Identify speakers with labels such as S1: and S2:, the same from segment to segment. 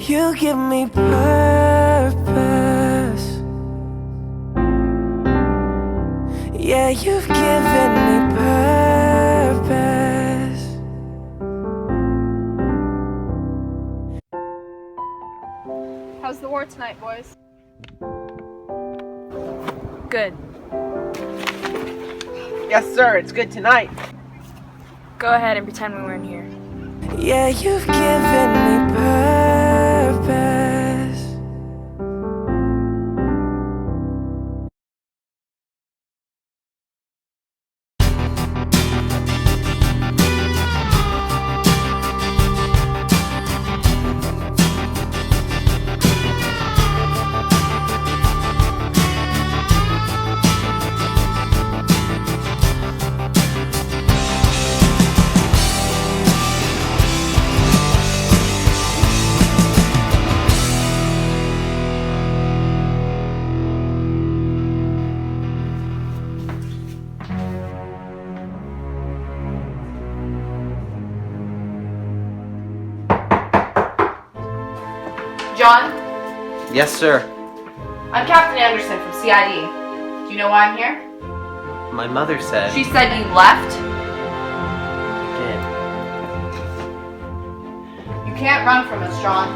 S1: You give me purpose. Yeah, you've given me purpose.
S2: How's the war tonight, boys?
S3: Good.
S4: Yes, sir, it's good tonight.
S3: Go ahead and pretend we weren't here.
S1: Yeah, you've given me purpose.
S5: John,
S4: Yes, sir.
S5: I'm Captain Anderson from CID. Do you know why I'm here?
S4: My mother said.
S5: She said you left.
S4: did.
S5: You can't run from us, John.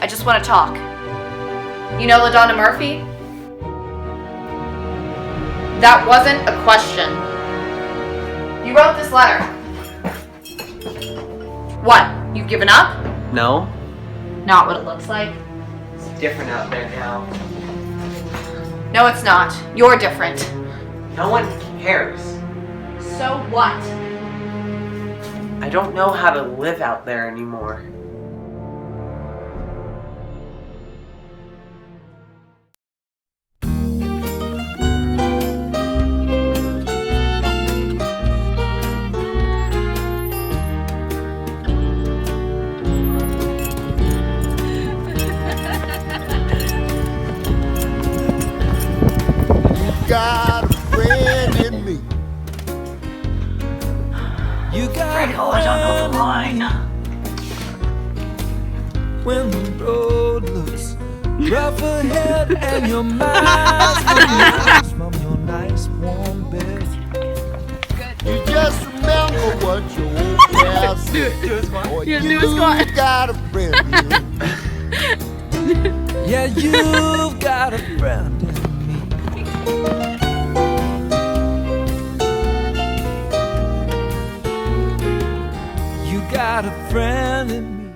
S5: I just want to talk. You know LaDonna Murphy? That wasn't a question. You wrote this letter. What? You've given up?
S4: No,
S5: Not what it looks like.
S4: it's different out there now.
S5: No, it's not. You're different.
S4: No one cares.
S5: So what?
S4: I don't know how to live out there anymore.
S6: Got a friend in me.
S1: You got a friend when the road looks rough ahead and your mind's from your nice warm bed.
S6: You just remember what your old past said. Boy, you got a friend in me.
S1: Yeah, you've got a friend in me. You got a friend in me.